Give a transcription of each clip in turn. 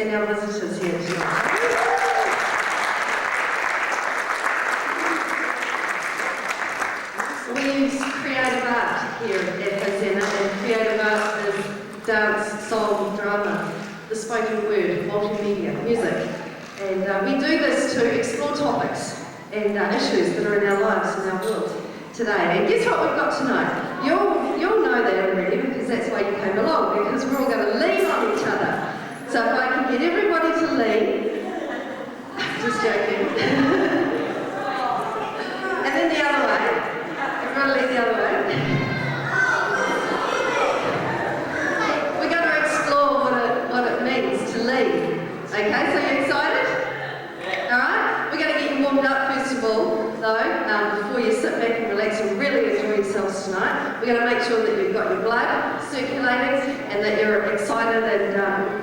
and our visitors here tonight. We use creative art here at Hosanna, and creative art is dance, song, drama, the spoken word, multimedia, music. And we do this to explore topics and issues that are in our lives and our world today. And guess what we've got tonight? You'll know that already, because that's why you came along, because we're all going to lean on each other. So if I can get everybody to lean, just joking. And then the other way. Everyone lean the other way. We're going to explore what it means to lean. Okay, so you excited? Alright, we're going to get you warmed up first of all, though, before you sit back and relax and really enjoy yourselves tonight. We're going to make sure that you've got your blood circulating and that you're excited and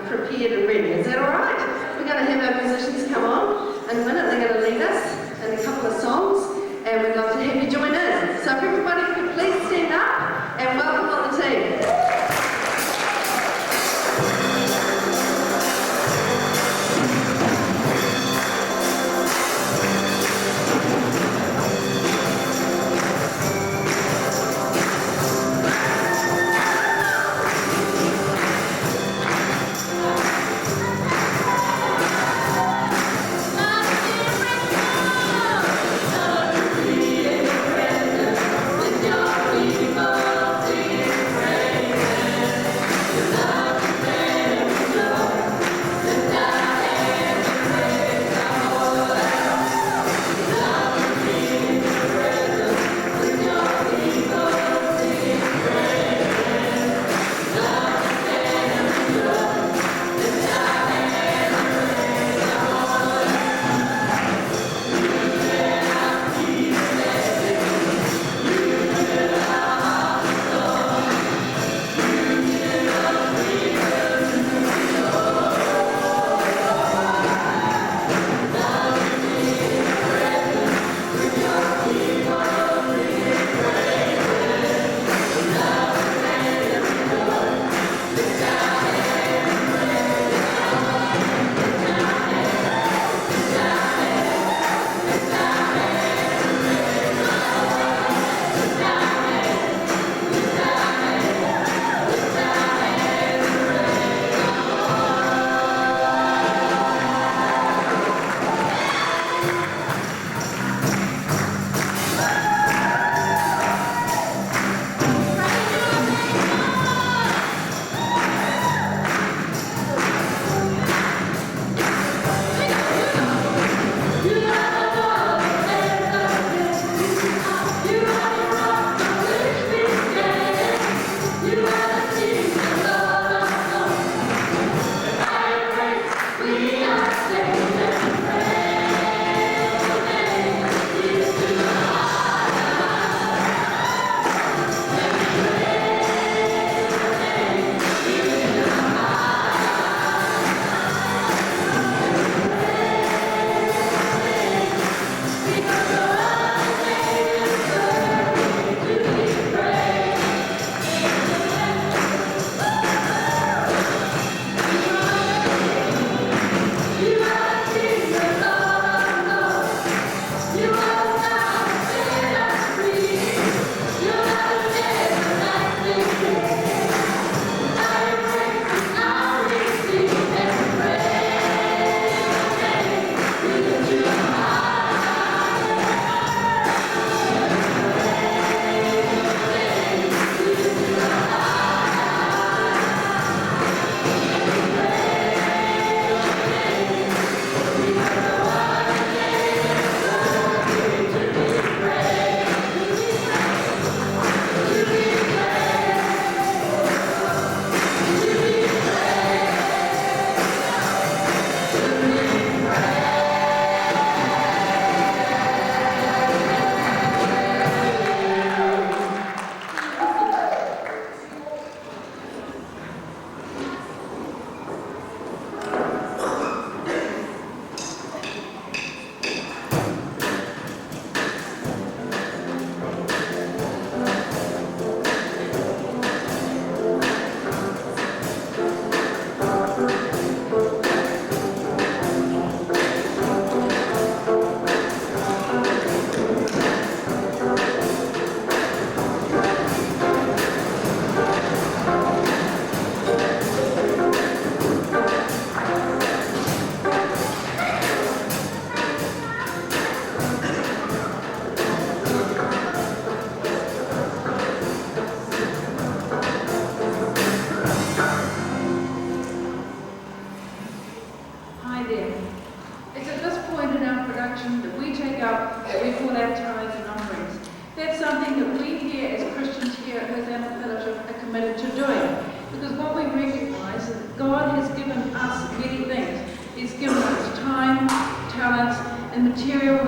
prepared and ready. Is that alright? We're going to have our musicians come on in a minute. They're going to lead us in a couple of songs, and we'd love to have you join in. So if everybody could please stand up and welcome on the team. We'll be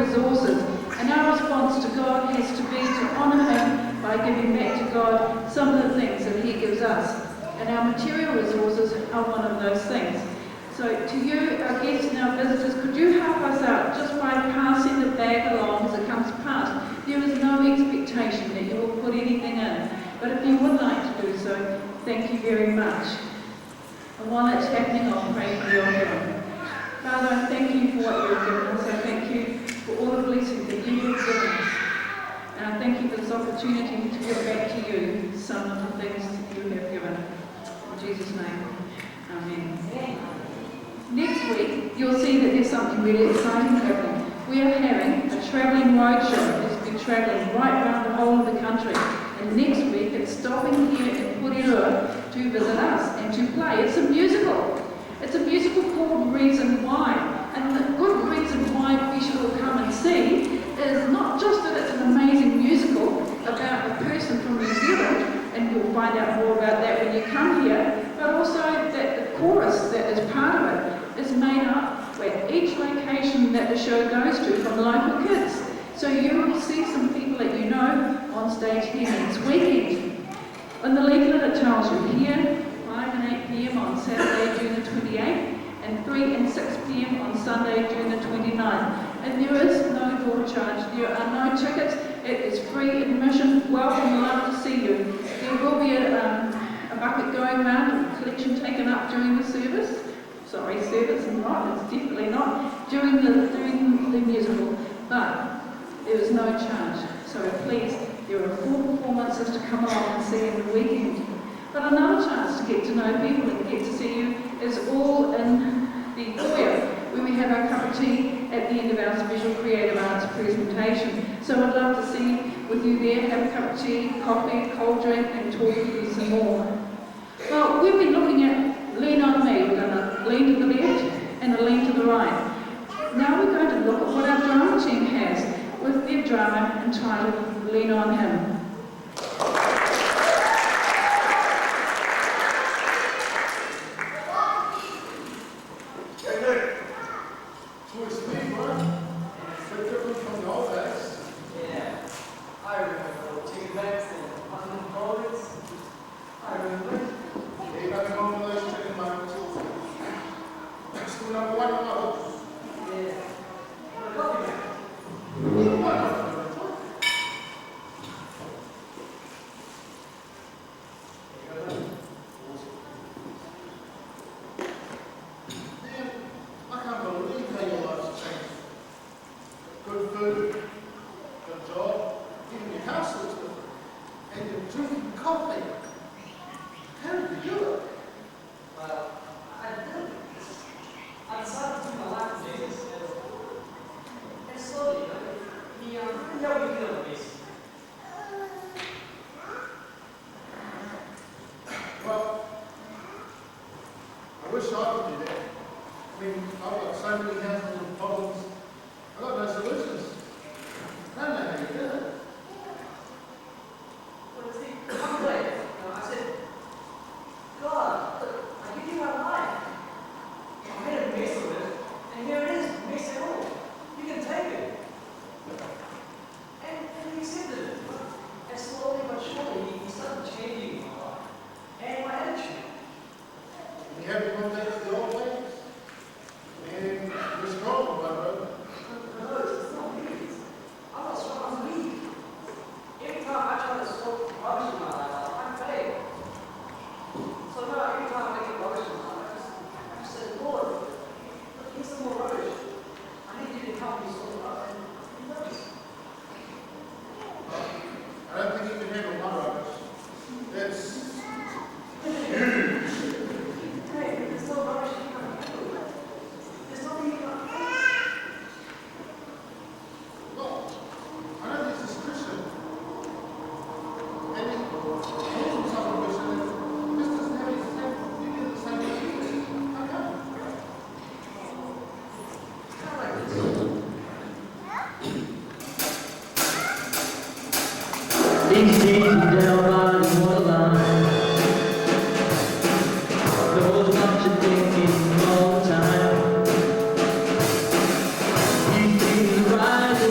resources. And our response to God has to be to honour Him by giving back to God some of the things that He gives us. And our material resources are one of those things. So to you, our guests and our visitors, could you help us out just by passing the bag along as it comes past? There is no expectation that you will put anything in. But if you would like to do so, thank you very much. And while it's happening, I'll pray for your offering. Father, I thank you for what you've given us. I thank you for all the blessings that you have given us. And I thank you for this opportunity to give back to you some of the things that you have given. In Jesus' name, amen. Next week, you'll see that there's something really exciting happening. We are having a travelling roadshow. It's been travelling right around the whole of the country. And next week, it's stopping here in Porirua to visit us and to play. It's a musical. It's a musical called Reason Why. And the good reason why we should all come and see is not just that it's an amazing musical about a person from New Zealand, and you'll find out more about that when you come here, but also that the chorus that is part of it is made up at each location that the show goes to from local kids. So you will see some people that you know on stage here next weekend. In the leaflet it tells you here, 5 and 8 p.m. on Saturday, June the 28th, and 3 and 6 p.m. on Sunday, June the 29th. And there is no door charge. There are no tickets. It is free admission. Welcome, love to see you. There will be a bucket going around, a collection taken up during the service. Sorry, service is not. It's definitely not during the musical. But there is no charge. So please, there are 4 performances to come along and see in the weekend. But another chance to get to know people and get to see you is all in the foyer, where we have our cup of tea at the end of our special creative arts presentation. So I'd love to see with you there, have a cup of tea, coffee, cold drink, and talk with you some more. Well, we've been looking at Lean on Me. We're going to lean to the left and a lean to the right. Now we're going to look at what our drama team has with their drama entitled Lean on Him. These days down by the waterline, those much of thinking all the time. You see the rise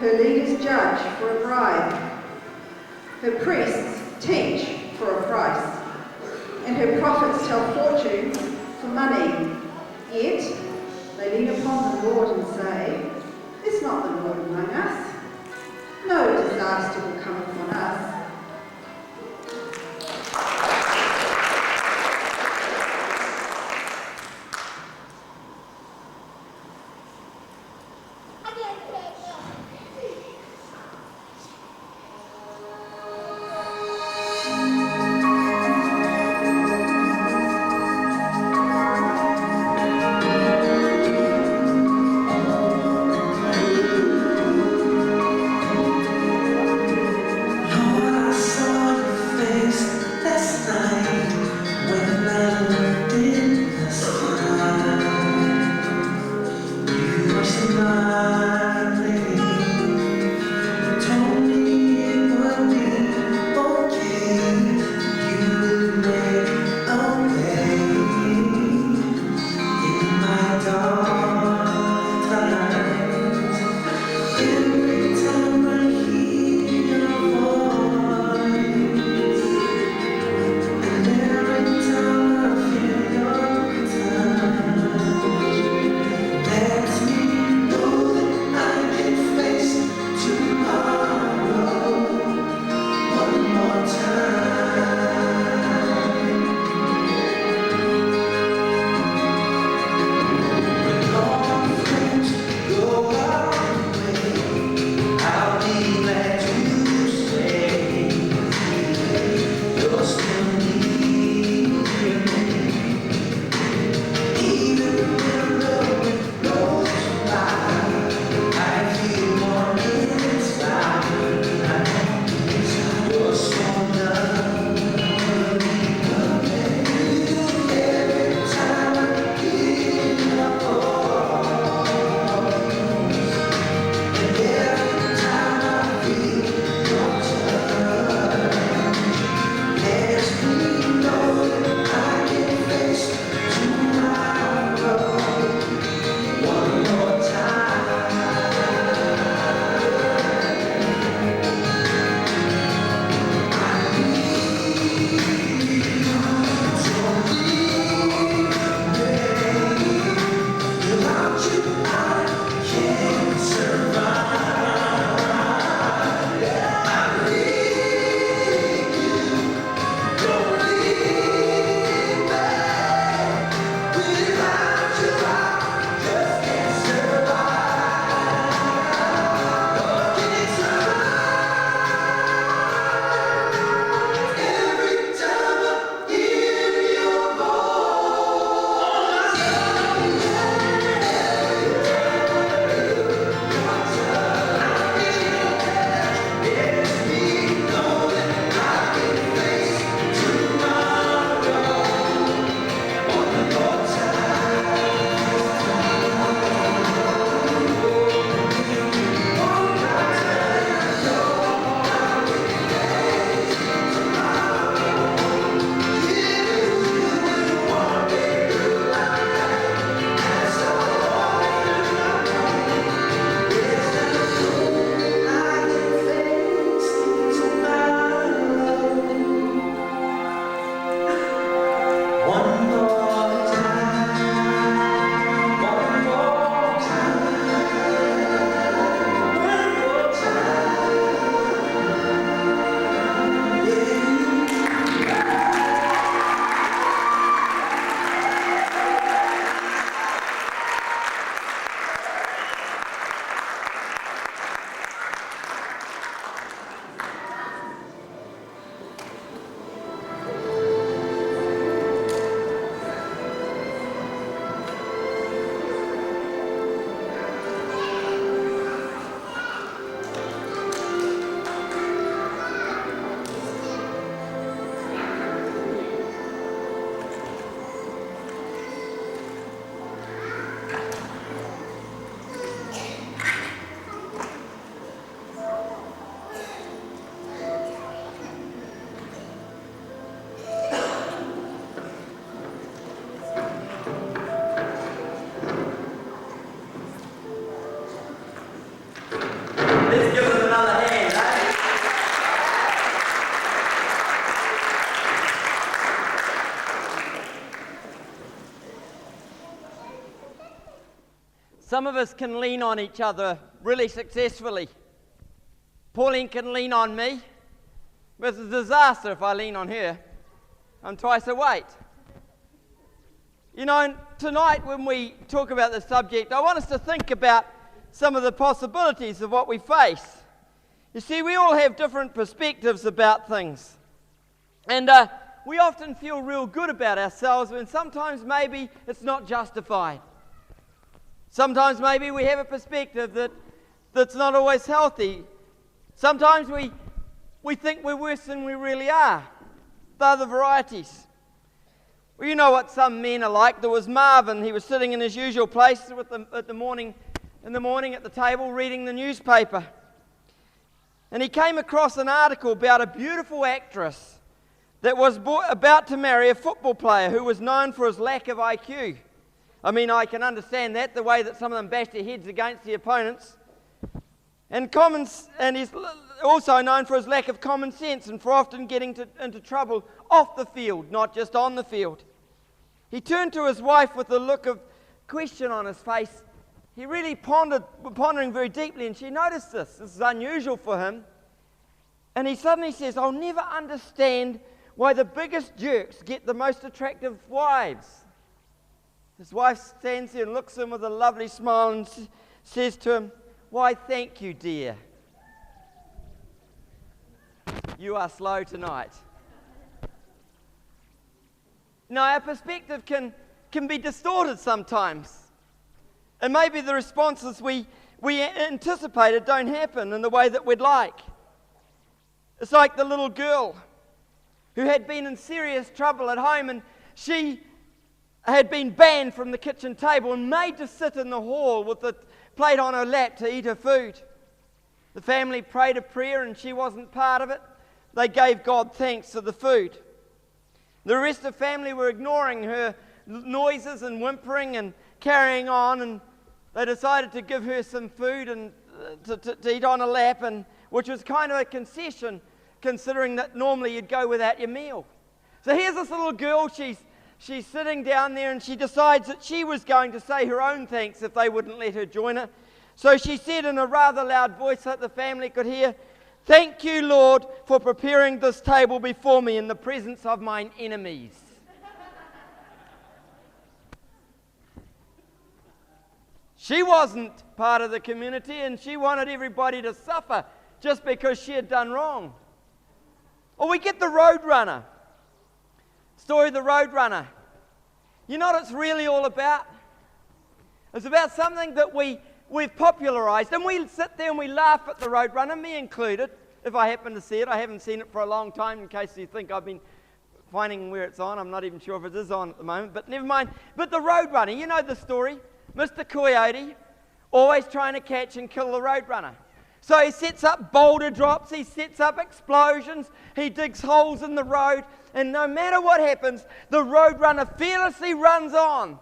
Her leaders judge for a bribe. Her priests teach for a price. And her prophets tell fortunes for money. Yet they lean upon the Lord and say, "Is not the Lord among us? No disaster will come upon us." You are Some of us can lean on each other really successfully. Pauline can lean on me, but it's a disaster if I lean on her. I'm twice her weight. You know, and tonight when we talk about the subject, I want us to think about some of the possibilities of what we face. You see, we all have different perspectives about things. And we often feel real good about ourselves when sometimes maybe it's not justified. Sometimes maybe we have a perspective that's not always healthy. Sometimes we think we're worse than we really are. They're the varieties. Well, you know what some men are like. There was Marvin. He was sitting in his usual place in the morning at the table reading the newspaper. And he came across an article about a beautiful actress that was about to marry a football player who was known for his lack of IQ. I mean, I can understand that, the way that some of them bash their heads against the opponents. And he's also known for his lack of common sense and for often getting into trouble off the field, not just on the field. He turned to his wife with a look of question on his face. He really pondering very deeply, and she noticed this. This is unusual for him. And he suddenly says, "I'll never understand why the biggest jerks get the most attractive wives." His wife stands there and looks at him with a lovely smile and says to him, "Why, thank you, dear. You are slow tonight." Now, our perspective can be distorted sometimes. And maybe the responses we anticipated don't happen in the way that we'd like. It's like the little girl who had been in serious trouble at home, and she had been banned from the kitchen table and made to sit in the hall with the plate on her lap to eat her food. The family prayed a prayer and she wasn't part of it. They gave God thanks for the food. The rest of the family were ignoring her noises and whimpering and carrying on, and they decided to give her some food and to eat on her lap, and which was kind of a concession considering that normally you'd go without your meal. So here's this little girl, she's sitting down there, and she decides that she was going to say her own thanks if they wouldn't let her join her. So she said in a rather loud voice that the family could hear, "Thank you, Lord, for preparing this table before me in the presence of mine enemies." She wasn't part of the community, and she wanted everybody to suffer just because she had done wrong. Or we get the Roadrunner. Story of the Roadrunner. You know what it's really all about? It's about something that we've popularized, and we sit there and we laugh at the Roadrunner, me included, if I happen to see it. I haven't seen it for a long time, in case you think I've been finding where it's on. I'm not even sure if it is on at the moment, but never mind. But the Roadrunner, you know the story. Mr. Coyote, always trying to catch and kill the Roadrunner. So he sets up boulder drops, he sets up explosions, he digs holes in the road, and no matter what happens, the Roadrunner fearlessly runs on.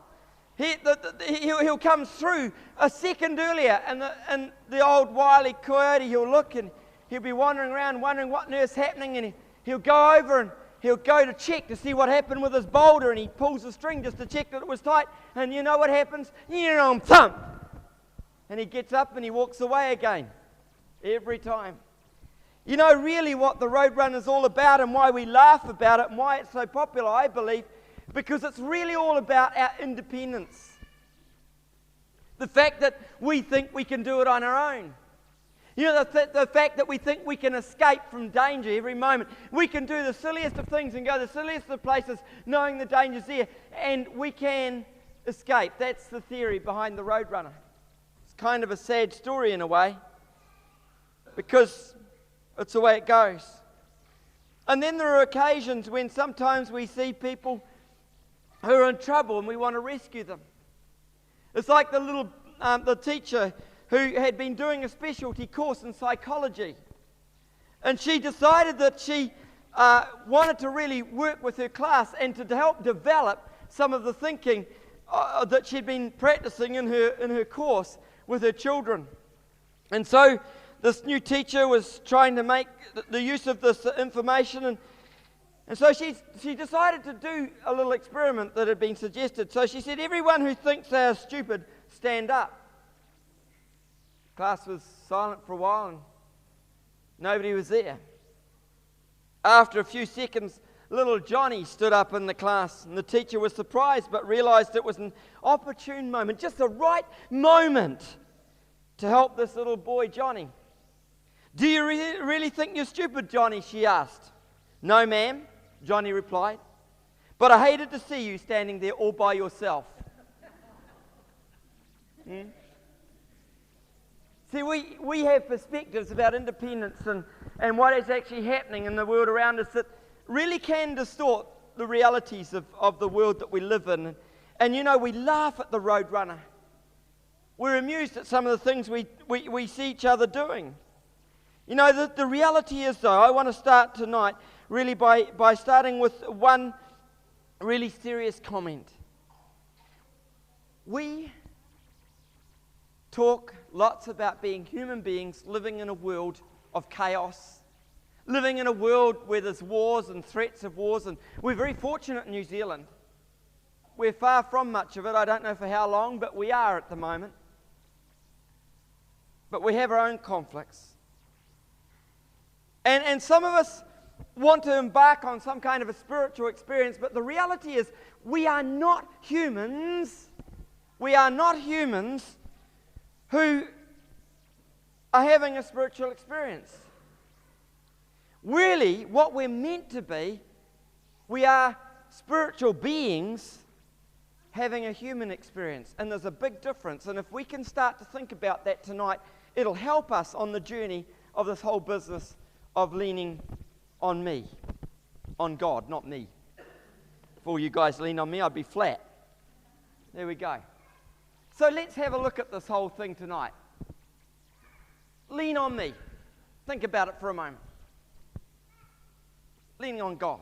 He'll come through a second earlier, and the old wily coyote, he'll look and he'll be wandering around wondering what on earth's happening, and he'll go over and he'll go to check to see what happened with his boulder, and he pulls the string just to check that it was tight, and you know what happens? Thump! And he gets up and he walks away again. Every time. You know really what the Roadrunner is all about, and why we laugh about it, and why it's so popular, I believe, because it's really all about our independence. The fact that we think we can do it on our own. You know, the fact that we think we can escape from danger every moment. We can do the silliest of things and go the silliest of places knowing the danger's there, and we can escape. That's the theory behind the Roadrunner. It's kind of a sad story in a way, because it's the way it goes. And then there are occasions when sometimes we see people who are in trouble and we want to rescue them. It's like the teacher who had been doing a specialty course in psychology. And she decided that she wanted to really work with her class and to help develop some of the thinking that she'd been practicing in her course with her children. And so this new teacher was trying to make the use of this information, and so she decided to do a little experiment that had been suggested. So she said, "Everyone who thinks they are stupid, stand up." Class was silent for a while and nobody was there. After a few seconds, little Johnny stood up in the class, and the teacher was surprised but realized it was an opportune moment, just the right moment to help this little boy, Johnny. "Do you really think you're stupid, Johnny?" she asked. "No, ma'am," Johnny replied, "but I hated to see you standing there all by yourself." See, we have perspectives about independence and what is actually happening in the world around us that really can distort the realities of the world that we live in. And you know, we laugh at the roadrunner. We're amused at some of the things we see each other doing. You know, the reality is, though, I want to start tonight really by starting with one really serious comment. We talk lots about being human beings living in a world of chaos, living in a world where there's wars and threats of wars, and we're very fortunate in New Zealand. We're far from much of it. I don't know for how long, but we are at the moment. But we have our own conflicts. And some of us want to embark on some kind of a spiritual experience, but the reality is we are not humans. We are not humans who are having a spiritual experience. Really, what we're meant to be, we are spiritual beings having a human experience. And there's a big difference. And if we can start to think about that tonight, it'll help us on the journey of this whole business of leaning on me, on God, not me. If all you guys lean on me, I'd be flat. There we go. So let's have a look at this whole thing tonight. Lean on me. Think about it for a moment. Leaning on God.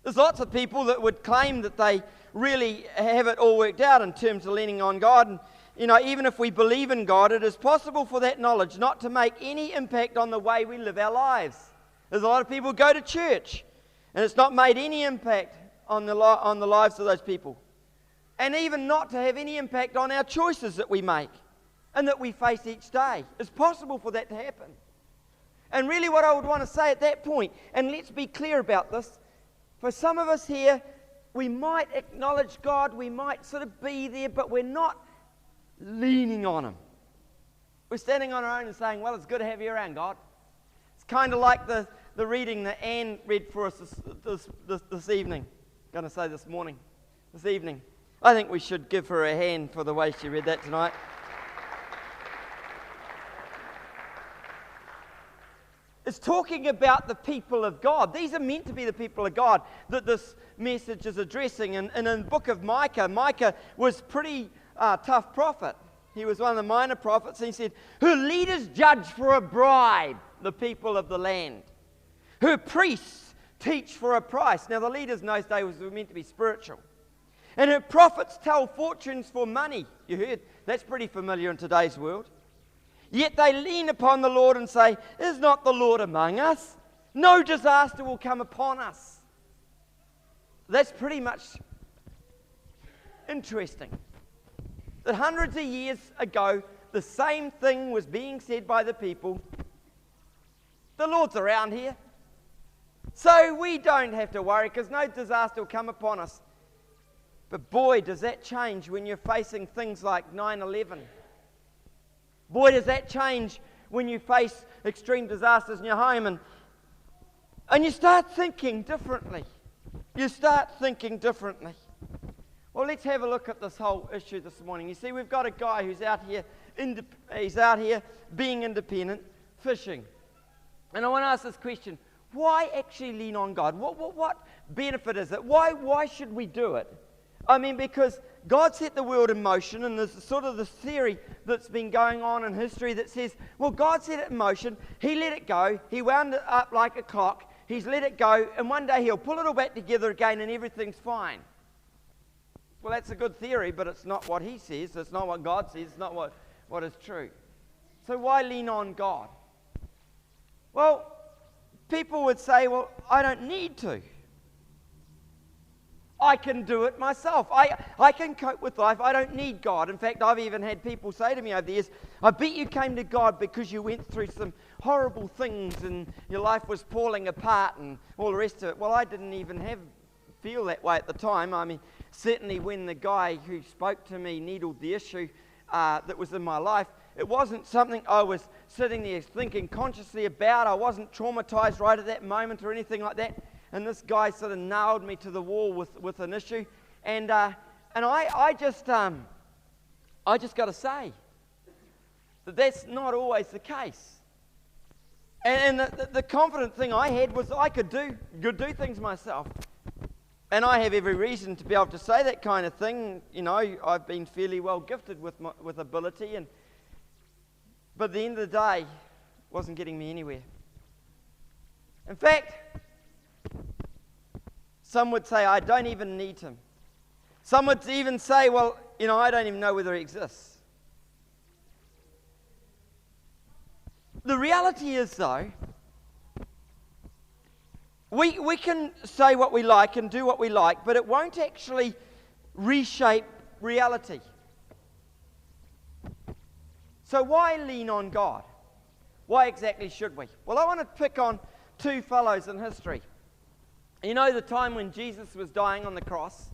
There's lots of people that would claim that they really have it all worked out in terms of leaning on God. And, you know, even if we believe in God, it is possible for that knowledge not to make any impact on the way we live our lives. There's a lot of people who go to church, and it's not made any impact on the lives of those people. And even not to have any impact on our choices that we make and that we face each day. It's possible for that to happen. And really what I would want to say at that point, and let's be clear about this, for some of us here, we might acknowledge God, we might sort of be there, but we're not leaning on Him. We're standing on our own and saying, well, it's good to have you around, God. It's kind of like the reading that Anne read for us this evening. I'm going to say this evening. I think we should give her a hand for the way she read that tonight. It's talking about the people of God. These are meant to be the people of God that this message is addressing. And in the book of Micah, Micah was pretty tough prophet. He was one of the minor prophets, and he said, her leaders judge for a bribe the people of the land. Her priests teach for a price. Now the leaders in those days were meant to be spiritual. And her prophets tell fortunes for money. You heard, that's pretty familiar in today's world. Yet they lean upon the Lord and say, is not the Lord among us? No disaster will come upon us. That's pretty much interesting. That hundreds of years ago, the same thing was being said by the people. The Lord's around here. So we don't have to worry because no disaster will come upon us. But boy, does that change when you're facing things like 9/11. Boy, does that change when you face extreme disasters in your home and you start thinking differently. You start thinking differently. Well, let's have a look at this whole issue this morning. You see, we've got a guy who's out here, he's out here being independent, fishing. And I want to ask this question. Why actually lean on God? What benefit is it? Why should we do it? I mean, because God set the world in motion, and there's sort of this theory that's been going on in history that says, well, God set it in motion, He let it go, He wound it up like a clock, He's let it go, and one day He'll pull it all back together again and everything's fine. Well, that's a good theory, but it's not what He says, it's not what God says, it's not what is true. So why lean on God? Well, people would say, well, I don't need to. I can do it myself. I can cope with life. I don't need God. In fact, I've even had people say to me over the years, I bet you came to God because you went through some horrible things and your life was falling apart and all the rest of it. Well, I didn't even feel that way at the time. I mean, certainly when the guy who spoke to me needled the issue that was in my life, it wasn't something I was sitting there thinking consciously about. I wasn't traumatized right at that moment or anything like that. And this guy sort of nailed me to the wall with an issue. And I just got to say that that's not always the case. And the confident thing I had was I could do things myself. And I have every reason to be able to say that kind of thing. You know, I've been fairly well gifted with ability. But at the end of the day, it wasn't getting me anywhere. In fact, some would say, I don't even need him. Some would even say, well, you know, I don't even know whether he exists. The reality is, though, we can say what we like and do what we like, but it won't actually reshape reality. So why lean on God? Why exactly should we? Well, I want to pick on two fellows in history. You know the time when Jesus was dying on the cross?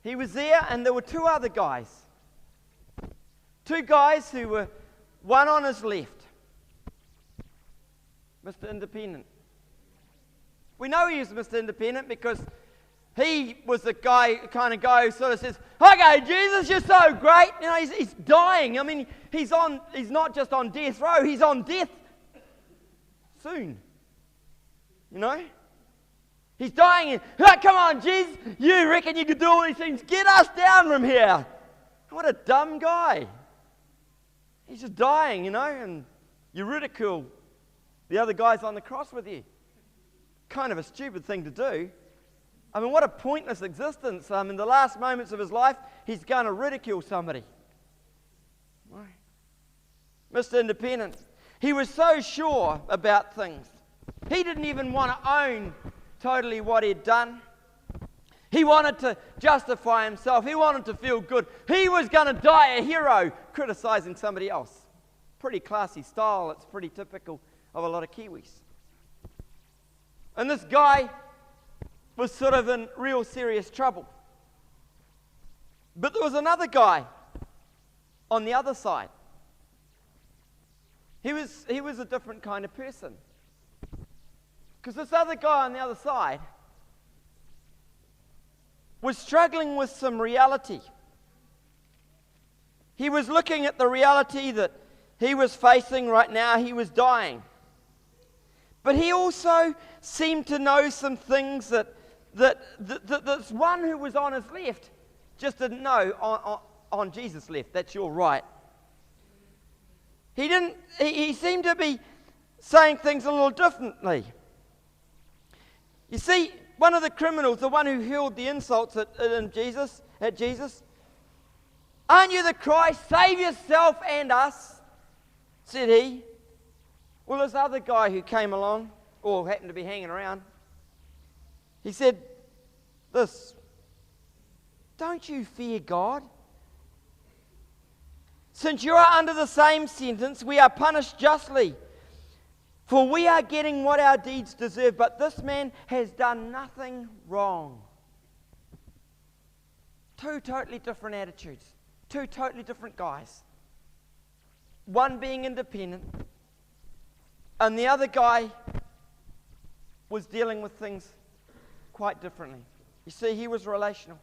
He was there and there were two other guys. Two guys who were one on his left. Mr. Independent. We know he was Mr. Independent because he was the kind of guy who sort of says, okay, Jesus, you're so great. You know, he's dying. I mean, he's not just on death row, he's on death soon. You know? He's dying. And, oh, come on, Jesus, you reckon you could do all these things? Get us down from here. What a dumb guy. He's just dying, you know, and you ridicule the other guys on the cross with you. Kind of a stupid thing to do. I mean, what a pointless existence. In the last moments of his life, he's going to ridicule somebody. Why? Mr. Independent. He was so sure about things. He didn't even want to own totally what he'd done. He wanted to justify himself. He wanted to feel good. He was going to die a hero, criticizing somebody else. Pretty classy style. It's pretty typical of a lot of Kiwis. And this guy was sort of in real serious trouble. But there was another guy on the other side. He was a different kind of person. Because this other guy on the other side was struggling with some reality. He was looking at the reality that he was facing right now. He was dying. But he also seemed to know some things that this one who was on his left just didn't know on Jesus' left. That's your right. He seemed to be saying things a little differently. You see, one of the criminals, the one who hurled the insults at Jesus, aren't you the Christ? Save yourself and us, said he. Well, this other guy who came along, or happened to be hanging around, he said this, don't you fear God? Since you are under the same sentence, we are punished justly. For we are getting what our deeds deserve, but this man has done nothing wrong. Two totally different attitudes. Two totally different guys. One being independent, and the other guy was dealing with things quite differently. You see, he was relational.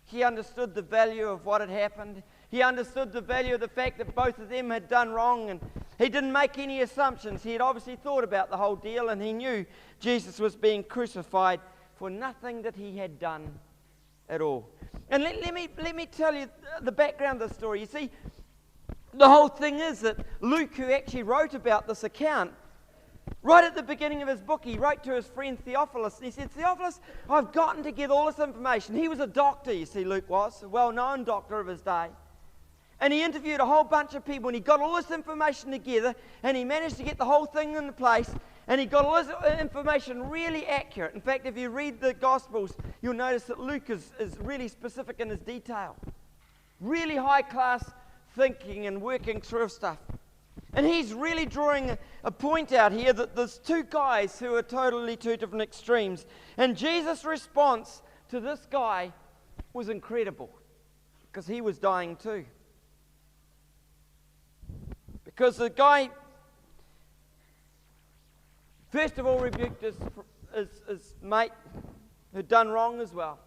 He understood the value of what had happened. He understood the value of the fact that both of them had done wrong, and he didn't make any assumptions. He had obviously thought about the whole deal, and he knew Jesus was being crucified for nothing that he had done at all. And let me tell you the background of the story. You see, the whole thing is that Luke, who actually wrote about this account, right at the beginning of his book, he wrote to his friend Theophilus, and he said, Theophilus, I've gotten together all this information. He was a doctor, you see, Luke was, a well-known doctor of his day. And he interviewed a whole bunch of people, and he got all this information together, and he managed to get the whole thing into place. And he got a lot of information really accurate. In fact, if you read the Gospels, you'll notice that Luke is really specific in his detail. Really high-class thinking and working through stuff. And he's really drawing a point out here that there's two guys who are totally two different extremes. And Jesus' response to this guy was incredible, because he was dying too. Because the guy, first of all, rebuked his mate who'd done wrong as well.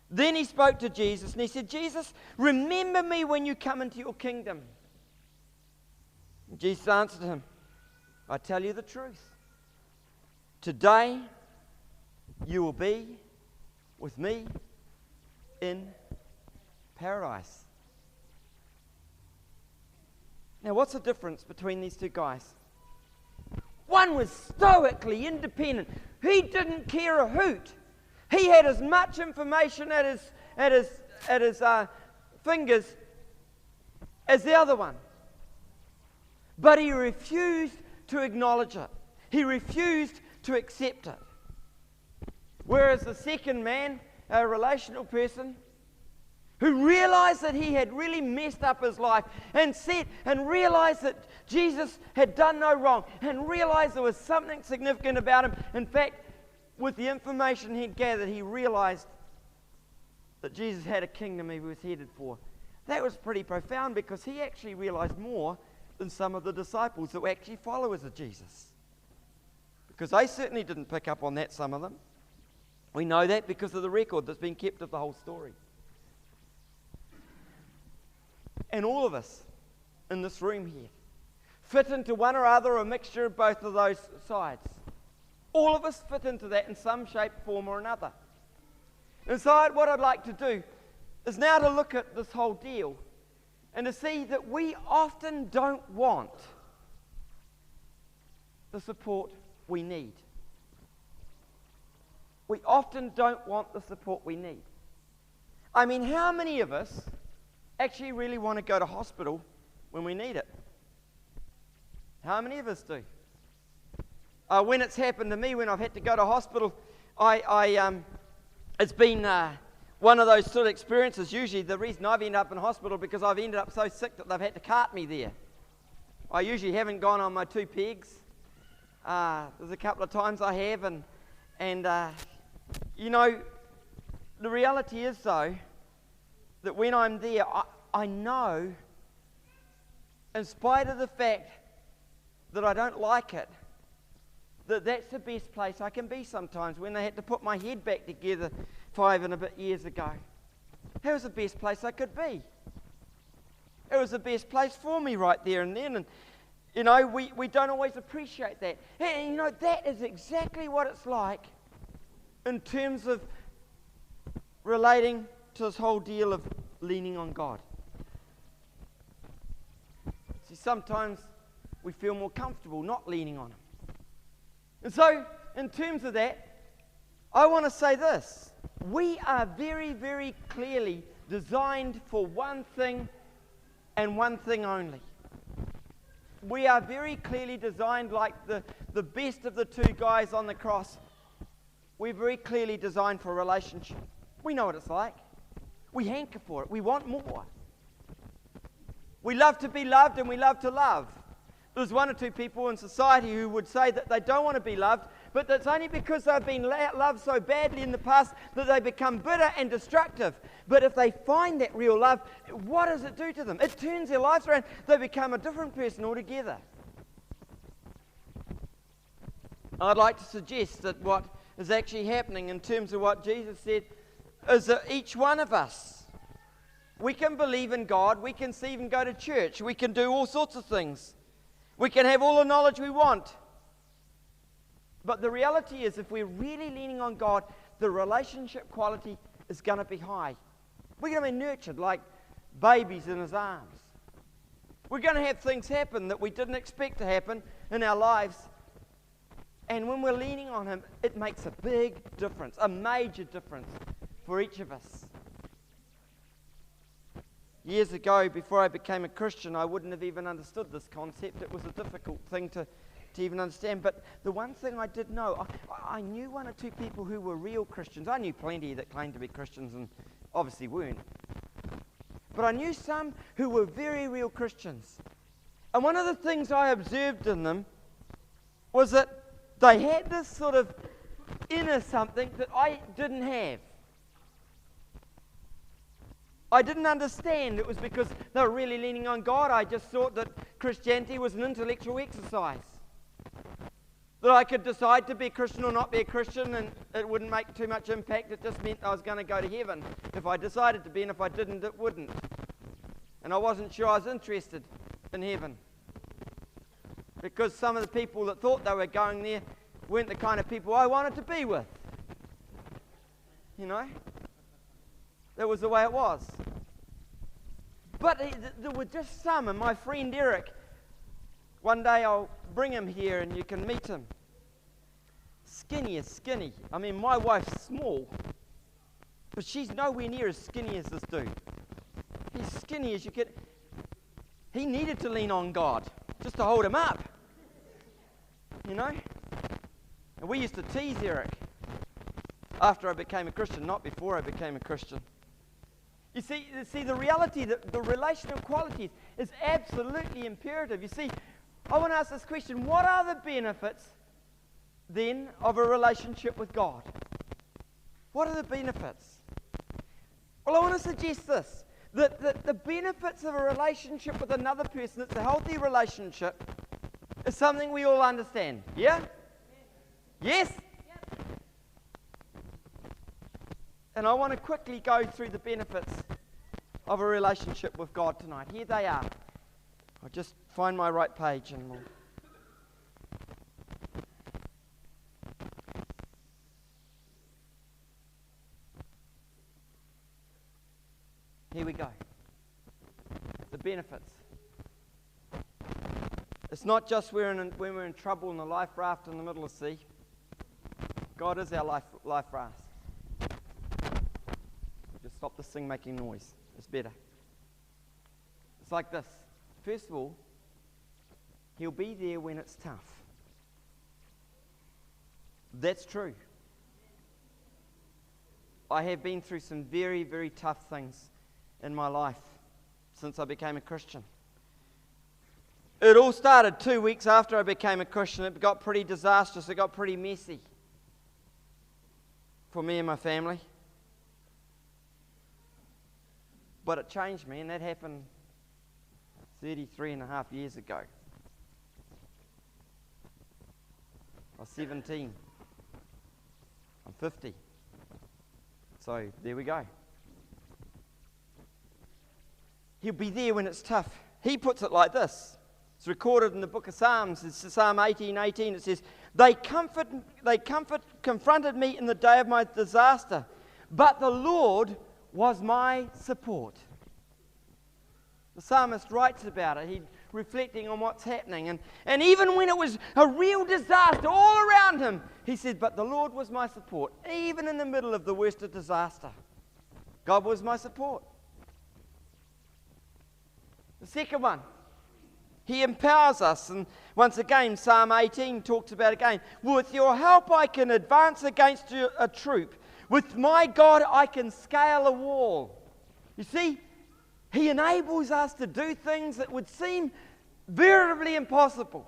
Then he spoke to Jesus and he said, Jesus, remember me when you come into your kingdom. And Jesus answered him, I tell you the truth. Today you will be with me in paradise. Now, what's the difference between these two guys? One was stoically independent. He didn't care a hoot. He had as much information at his fingers as the other one. But he refused to acknowledge it. He refused to accept it. Whereas the second man, a relational person, who realized that he had really messed up his life and realized that Jesus had done no wrong, and realized there was something significant about him. In fact, with the information he'd gathered, he realized that Jesus had a kingdom he was headed for. That was pretty profound, because he actually realized more than some of the disciples that were actually followers of Jesus. Because they certainly didn't pick up on that, some of them. We know that because of the record that's been kept of the whole story. And all of us in this room here fit into one or other, or a mixture of both of those sides. All of us fit into that in some shape, form or another. And so what I'd like to do is now to look at this whole deal and to see that we often don't want the support we need. We often don't want the support we need. I mean, how many of us actually really want to go to hospital when we need it? How many of us do? When it's happened to me, when I've had to go to hospital, it's been one of those sort of experiences. Usually the reason I've ended up in hospital because I've ended up so sick that they've had to cart me there. I usually haven't gone on my two pegs. There's a couple of times I have, and you know, the reality is though, that when I'm there, I know, in spite of the fact that I don't like it, that's the best place I can be sometimes. When they had to put my head back together 5 and a bit years ago, that was the best place I could be. It was the best place for me right there and then. And you know, we don't always appreciate that. And you know, that is exactly what it's like in terms of relating to this whole deal of leaning on God. See, sometimes we feel more comfortable not leaning on Him. And so, in terms of that, I want to say this. We are very, very clearly designed for one thing and one thing only. We are very clearly designed like the best of the two guys on the cross. We're very clearly designed for a relationship. We know what it's like. We hanker for it. We want more. We love to be loved and we love to love. There's one or two people in society who would say that they don't want to be loved, but that's only because they've been loved so badly in the past that they become bitter and destructive. But if they find that real love, what does it do to them? It turns their lives around. They become a different person altogether. I'd like to suggest that what is actually happening in terms of what Jesus said is that each one of us, we can believe in God, we can even go to church, we can do all sorts of things. We can have all the knowledge we want. But the reality is, if we're really leaning on God, the relationship quality is going to be high. We're going to be nurtured like babies in His arms. We're going to have things happen that we didn't expect to happen in our lives. And when we're leaning on Him, it makes a big difference, a major difference for each of us. Years ago, before I became a Christian, I wouldn't have even understood this concept. It was a difficult thing to to even understand. But the one thing I did know, I knew one or two people who were real Christians. I knew plenty that claimed to be Christians and obviously weren't. But I knew some who were very real Christians. And one of the things I observed in them was that they had this sort of inner something that I didn't have. I didn't understand it was because they were really leaning on God. I just thought that Christianity was an intellectual exercise. That I could decide to be a Christian or not be a Christian, and it wouldn't make too much impact. It just meant I was going to go to heaven if I decided to be, and if I didn't, it wouldn't. And I wasn't sure I was interested in heaven. Because some of the people that thought they were going there weren't the kind of people I wanted to be with. You know? That was the way it was. But there were just some, and my friend Eric, one day I'll bring him here and you can meet him. Skinny as skinny. I mean, my wife's small, but she's nowhere near as skinny as this dude. He's skinny as you get. He needed to lean on God just to hold him up. You know? And we used to tease Eric after I became a Christian, not before I became a Christian. You see, the reality, the relational qualities is absolutely imperative. You see, I want to ask this question: what are the benefits then of a relationship with God? What are the benefits? Well, I want to suggest this, that the benefits of a relationship with another person, it's a healthy relationship, is something we all understand. Yeah? Yes? And I want to quickly go through the benefits of a relationship with God tonight. Here they are. I'll just find my right page and we'll... Here we go. The benefits. It's not just when we're in trouble in a life raft in the middle of the sea. God is our life raft. Just stop this thing making noise. It's better. It's like this. First of all, He'll be there when it's tough. That's true. I have been through some very, very tough things in my life since I became a Christian. It all started 2 weeks after I became a Christian. It got pretty disastrous. It got pretty messy for me and my family. But it changed me, and that happened 33 and a half years ago. I was 17. I'm 50. So there we go. He'll be there when it's tough. He puts it like this. It's recorded in the book of Psalms. It's Psalm 18:18. It says, They confronted me in the day of my disaster, but the Lord was my support. The psalmist writes about it. He's reflecting on what's happening. And even when it was a real disaster all around him, he said, but the Lord was my support. Even in the middle of the worst of disaster, God was my support. The second one, He empowers us. And once again, Psalm 18 talks about again, with your help I can advance against a troop. With my God I can scale a wall. You see, He enables us to do things that would seem veritably impossible.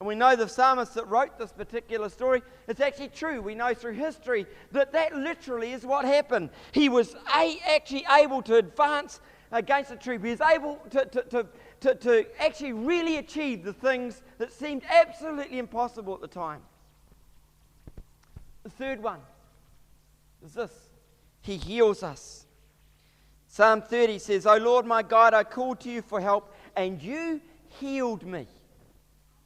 And we know the psalmist that wrote this particular story, it's actually true. We know through history that literally is what happened. He was actually able to advance against a troop. He was able to actually really achieve the things that seemed absolutely impossible at the time. The third one is this. He heals us. Psalm 30 says, O Lord my God, I called to you for help, and you healed me.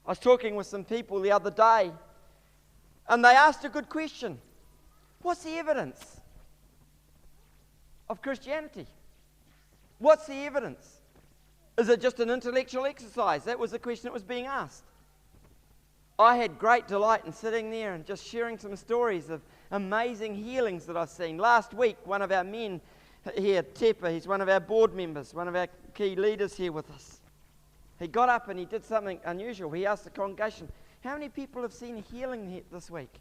I was talking with some people the other day, and they asked a good question. What's the evidence of Christianity? What's the evidence? Is it just an intellectual exercise? That was the question that was being asked. I had great delight in sitting there and just sharing some stories of amazing healings that I've seen. Last week, one of our men here, Tepper, he's one of our board members, one of our key leaders here with us. He got up and he did something unusual. He asked the congregation, how many people have seen healing this week?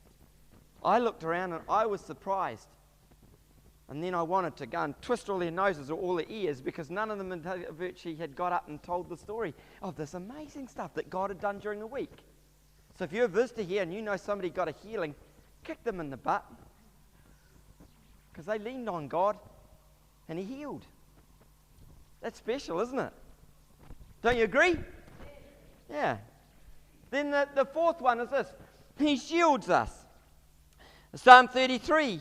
I looked around and I was surprised. And then I wanted to go and twist all their noses or all their ears, because none of them virtually had got up and told the story of this amazing stuff that God had done during the week. So if you're a visitor here and you know somebody got a healing, kick them in the butt, because they leaned on God and he healed. That's special, isn't it? Don't you agree? Yeah. Then the fourth one is this. He shields us. Psalm 33,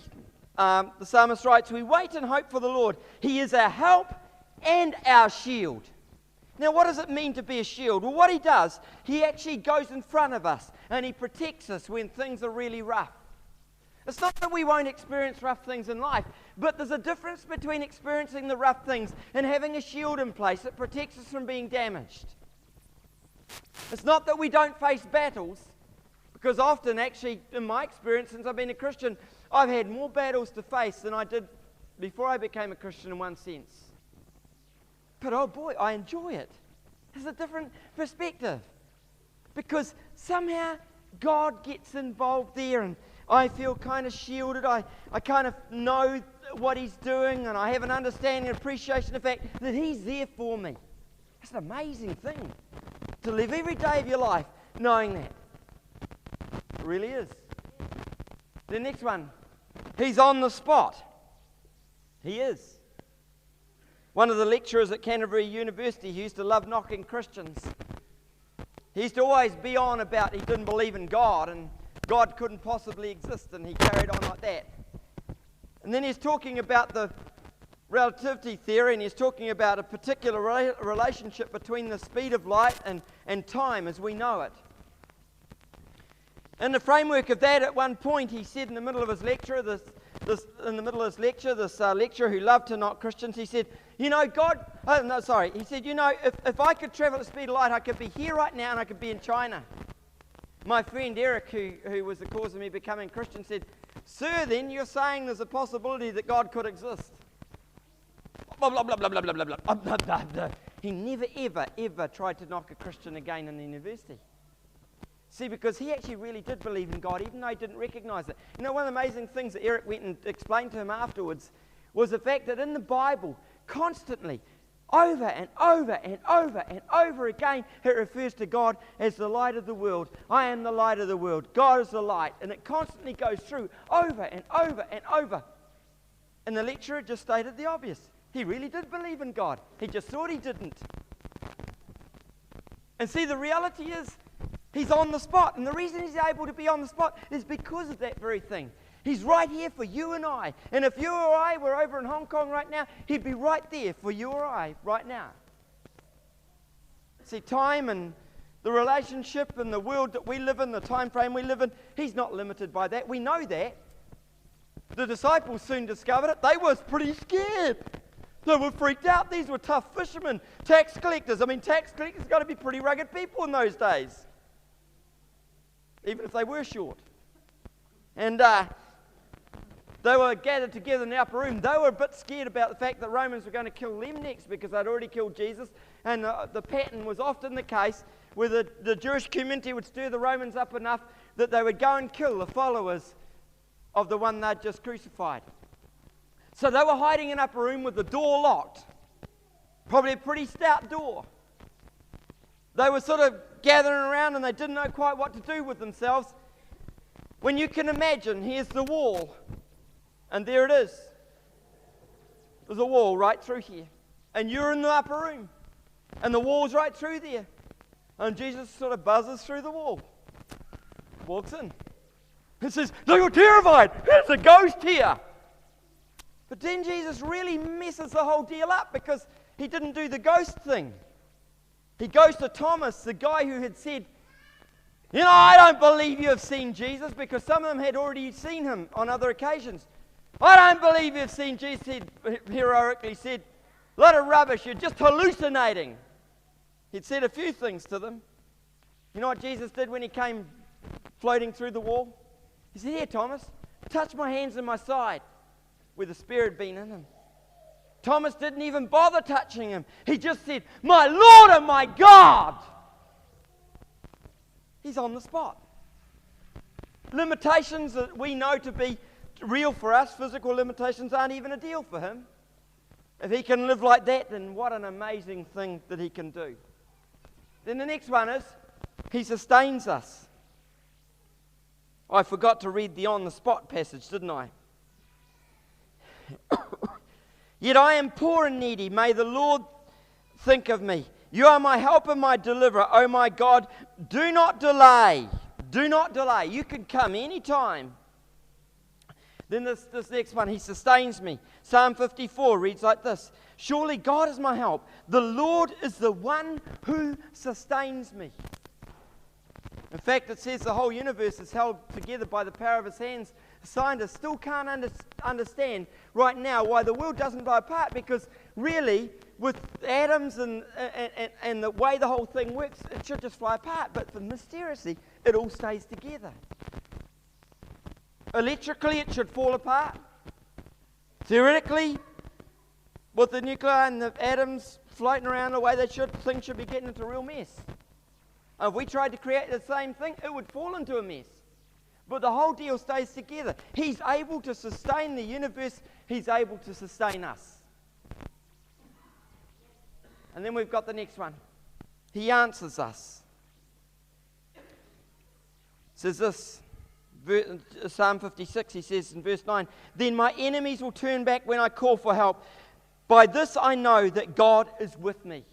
the psalmist writes, we wait and hope for the Lord. He is our help and our shield. Now, what does it mean to be a shield? Well, what he does, he actually goes in front of us and he protects us when things are really rough. It's not that we won't experience rough things in life, but there's a difference between experiencing the rough things and having a shield in place that protects us from being damaged. It's not that we don't face battles, because often, actually, in my experience, since I've been a Christian, I've had more battles to face than I did before I became a Christian in one sense. But oh boy, I enjoy it. There's a different perspective, because somehow God gets involved there and I feel kind of shielded. I kind of know what he's doing, and I have an understanding and appreciation of the fact that he's there for me. It's an amazing thing to live every day of your life knowing that. It really is. The next one, he's on the spot. He is. One of the lecturers at Canterbury University who used to love knocking Christians, he used to always be on about he didn't believe in God and God couldn't possibly exist, and he carried on like that. And then he's talking about the relativity theory, and he's talking about a particular relationship between the speed of light and time as we know it. In the framework of that, at one point, he said in the middle of his lecture, this lecturer who loved to knock Christians, he said, he said, if I could travel at the speed of light, I could be here right now and I could be in China. My friend Eric, who was the cause of me becoming Christian, said, sir, then you're saying there's a possibility that God could exist. Blah, blah, blah, blah, blah, blah, blah, blah, blah, blah, blah. He never, ever, ever tried to knock a Christian again in the university. See, because he actually really did believe in God, even though he didn't recognize it. You know, one of the amazing things that Eric went and explained to him afterwards was the fact that in the Bible, constantly, over and over and over and over again, it refers to God as the light of the world. I am the light of the world. God is the light. And it constantly goes through over and over and over. And the lecturer just stated the obvious. He really did believe in God. He just thought he didn't. And see, the reality is, he's on the spot. And the reason he's able to be on the spot is because of that very thing. He's right here for you and I. And if you or I were over in Hong Kong right now, he'd be right there for you or I right now. See, time and the relationship and the world that we live in, the time frame we live in, he's not limited by that. We know that. The disciples soon discovered it. They was pretty scared. They were freaked out. These were tough fishermen, tax collectors. I mean, tax collectors got to be pretty rugged people in those days, even if they were short. And they were gathered together in the upper room. They were a bit scared about the fact that Romans were going to kill them next, because they'd already killed Jesus. And the pattern was often the case where the Jewish community would stir the Romans up enough that they would go and kill the followers of the one they'd just crucified. So they were hiding in an upper room with the door locked. Probably a pretty stout door. They were sort of gathering around and they didn't know quite what to do with themselves. When you can imagine, here's the wall. And there it is. There's a wall right through here. And you're in the upper room. And the wall's right through there. And Jesus sort of buzzes through the wall. Walks in. And says, they were terrified. There's a ghost here. But then Jesus really messes the whole deal up, because he didn't do the ghost thing. He goes to Thomas, the guy who had said, I don't believe you have seen Jesus, because some of them had already seen him on other occasions. I don't believe you've seen Jesus, he heroically said. A lot of rubbish, you're just hallucinating. He'd said a few things to them. You know what Jesus did when he came floating through the wall? He said, here, Thomas, touch my hands and my side, where the Spirit had been in him. Thomas didn't even bother touching him. He just said, "My Lord and my God." He's on the spot. Limitations that we know to be real for us, physical limitations, aren't even a deal for him. If he can live like that, then what an amazing thing that he can do. Then the next one is, he sustains us. I forgot to read the on-the-spot passage, didn't I? Yet I am poor and needy. May the Lord think of me. You are my helper, my deliverer. Oh my God, do not delay. Do not delay. You can come any time. Then this next one, he sustains me. Psalm 54 reads like this. Surely God is my help. The Lord is the one who sustains me. In fact, it says the whole universe is held together by the power of his hands. Scientists still can't understand right now why the world doesn't blow apart, because really, with atoms and the way the whole thing works, it should just fly apart. But mysteriously, it all stays together. Electrically, it should fall apart. Theoretically, with the nuclei and the atoms floating around the way they should, things should be getting into a real mess. If we tried to create the same thing, it would fall into a mess. But the whole deal stays together. He's able to sustain the universe. He's able to sustain us. And then we've got the next one. He answers us. It says this, Psalm 56, he says in verse 9, Then my enemies will turn back when I call for help. By this I know that God is with me.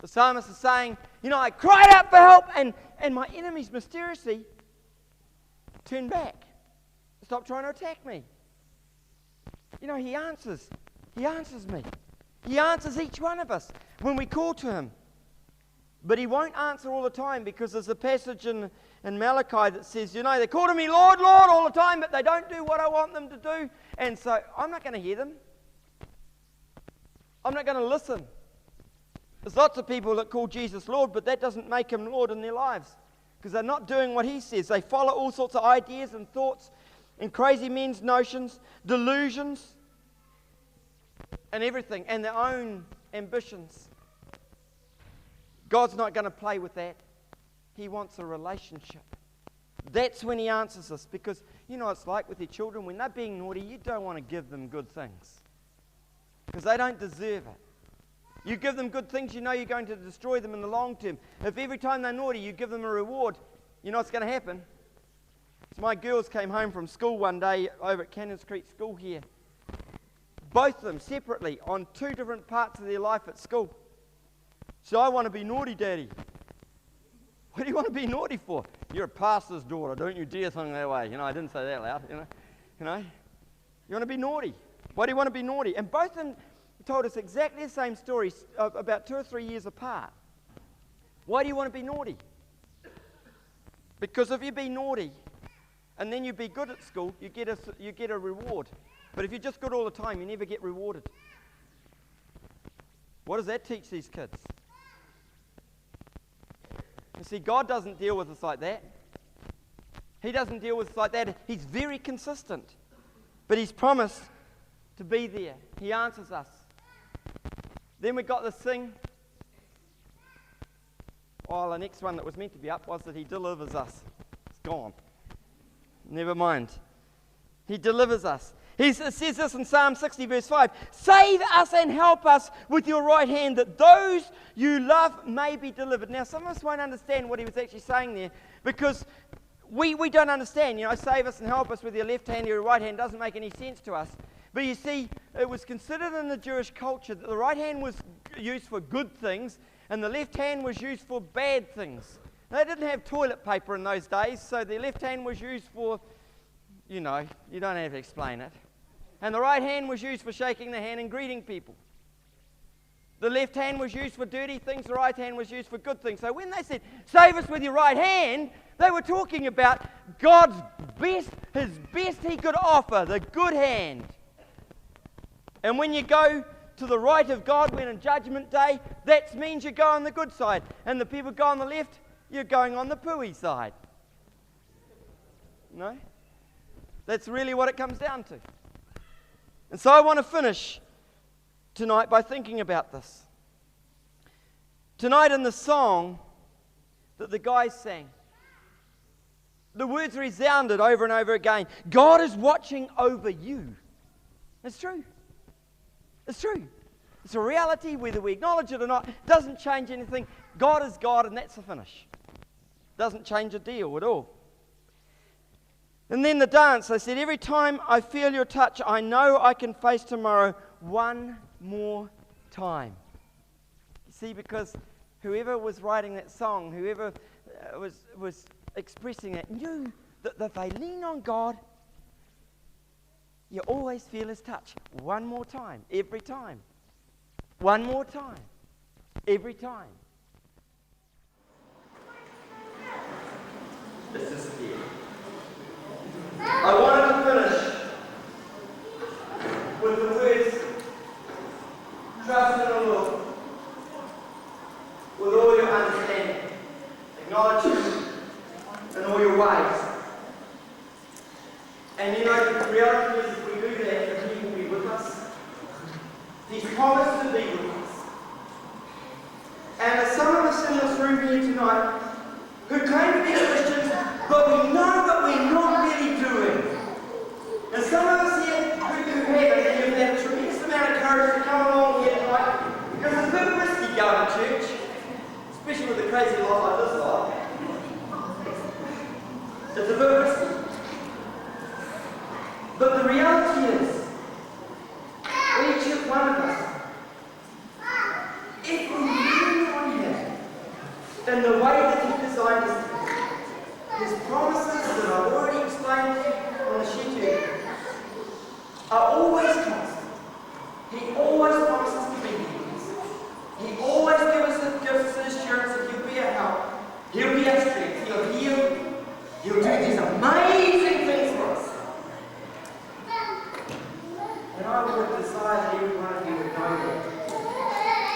The psalmist is saying, I cried out for help, and my enemies mysteriously turned back. Stop trying to attack me. He answers. He answers me. He answers each one of us when we call to him. But he won't answer all the time, because there's a passage in Malachi that says, they call to me, Lord, Lord, all the time, but they don't do what I want them to do. And so I'm not going to hear them. I'm not going to listen. There's lots of people that call Jesus Lord, but that doesn't make him Lord in their lives, because they're not doing what he says. They follow all sorts of ideas and thoughts and crazy men's notions, delusions, and everything, and their own ambitions. God's not going to play with that. He wants a relationship. That's when he answers us, because it's like with your children. When they're being naughty, you don't want to give them good things, because they don't deserve it. You give them good things, you're going to destroy them in the long term. If every time they're naughty you give them a reward, you know what's going to happen? So my girls came home from school one day over at Cannons Creek School here. Both of them separately on two different parts of their life at school. So I want to be naughty, Daddy. What do you want to be naughty for? You're a pastor's daughter, don't you dare think that way. I didn't say that loud, You want to be naughty. Why do you want to be naughty? And both of them told us exactly the same story about 2 or 3 years apart. Why do you want to be naughty? Because if you be naughty and then you be good at school, you get a reward. But if you're just good all the time, you never get rewarded. What does that teach these kids? You see, God doesn't deal with us like that. He doesn't deal with us like that. He's very consistent. But he's promised to be there. He answers us. Then we got this thing. The next one that was meant to be up was that he delivers us. It's gone. Never mind. He delivers us. It says this in Psalm 60 verse 5. Save us and help us with your right hand, that those you love may be delivered. Now, some of us won't understand what he was actually saying there, because we don't understand. Save us and help us with your left hand, your right hand doesn't make any sense to us. But you see, it was considered in the Jewish culture that the right hand was used for good things and the left hand was used for bad things. They didn't have toilet paper in those days, so the left hand was used for, you don't have to explain it. And the right hand was used for shaking the hand and greeting people. The left hand was used for dirty things, the right hand was used for good things. So when they said, save us with your right hand, they were talking about God's best, his best he could offer, the good hand. And when you go to the right of God, when on Judgment Day, that means you go on the good side. And the people go on the left, you're going on the pooey side. No? That's really what it comes down to. And so I want to finish tonight by thinking about this. Tonight in the song that the guys sang, the words resounded over and over again. God is watching over you. It's true. It's true. It's a reality, whether we acknowledge it or not. It doesn't change anything. God is God, and that's the finish. Doesn't change a deal at all. And then the dance, I said, every time I feel your touch, I know I can face tomorrow one more time. You see, because whoever was writing that song, whoever was expressing it, knew that if they lean on God, you always feel His touch. One more time, every time. One more time, every time. Let's disappear. I wanted to finish with the words, trust in the Lord with all your understanding. Acknowledge Him in all your ways. And you know, the reality is if we do that, He will be with us. He's promised to be with us. And there's some of us in this room here tonight who claim to be Christians, but we know that we're not really doing. And some of us here who haven't, and you've had a tremendous amount of courage to come along here tonight, because it's a bit risky going to church, especially with a crazy life like this life. It's a bit risky. But the reality is, each and one of us, if we really on Him in the way that He designed us, His promises that I've already explained to you on the sheet here are always constant. He always promises to be with us. He always gives us the assurance that He'll be our help. He'll be our strength. He'll heal. He'll do these amazing things for us. And I would desire that every one of you would know that.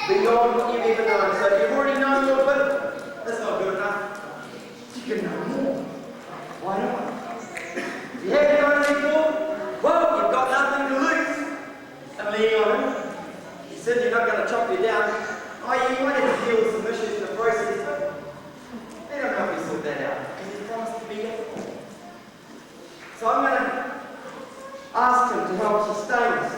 Beyond what you've ever known. So if you've already known a little bit, that's not good enough. You can know more. Why not? If you haven't known it before, well, you've got nothing to lose. And leaning on Him. He said you're not going to chop you down. Oh, you might have to deal with some issues in the process, but they don't help you sort that out. Because He's promised to be there. So I'm going to ask Him to help sustain us,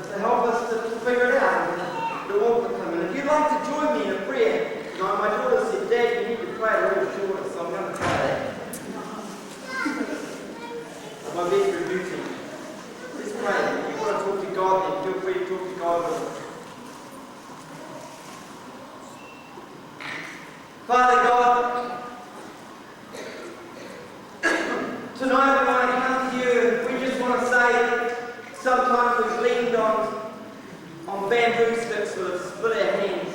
to help us to figure it out, and to walk with Him. And if you'd like to join me in a prayer, you know, my daughter said, Dad, you need to pray a little shorter, so I'm going to try that. My best review team. Let's pray. If you want to talk to God, then feel free to talk to God with us. Father God, tonight when I come to you, we just want to say that sometimes we've leaned on bamboo sticks with split our hands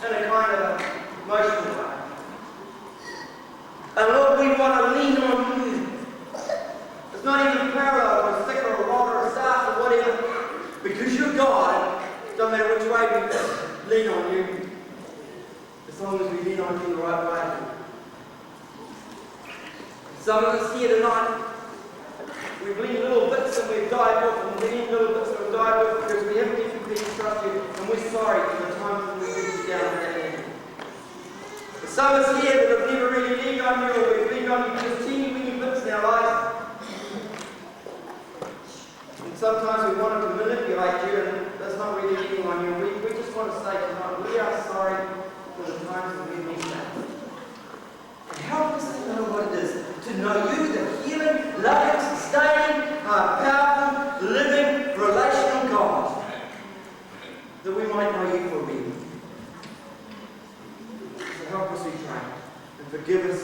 in a kind of emotional way. And Lord, we want to lean on you. It's not even parallel or a stick or a rod or a staff or whatever, because you're God. No matter which way we lean on you, as long as we lean on you the right way. Some of us here tonight, we've leaned little bits and we've dived off, and we've leaned little bits and we've dived off because we haven't even been trusted you, and we're sorry for the times when we've let you down on that end. But some of us here that have never really leaned on you, or we've leaned on you just teeny weeny bits in our lives. And sometimes we want to manipulate you, and that's not really leaning on you. We just want to say tonight, we are sorry for the times that we've missed out. And help us to know what it is to know you, the healing, loving, sustaining, powerful, living, relational God, that we might know you for real. So help us, we pray, and forgive us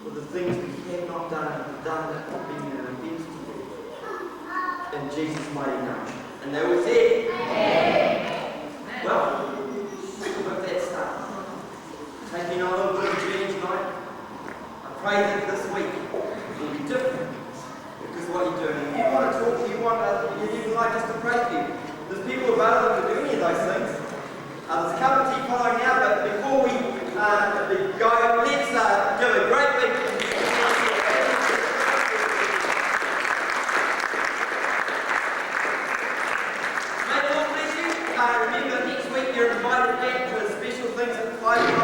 for the things we have not done and have done that have been an offense to you. In Jesus' mighty name. And they will say, Amen. Well, with that stuff, taking on a little bit of journey tonight, I pray that this week will be different because of what you're doing. If you want to talk, you'd like us to pray for you. There's people available to do any of those things. There's a cup of tea following now, but before we go, let's give a great big 5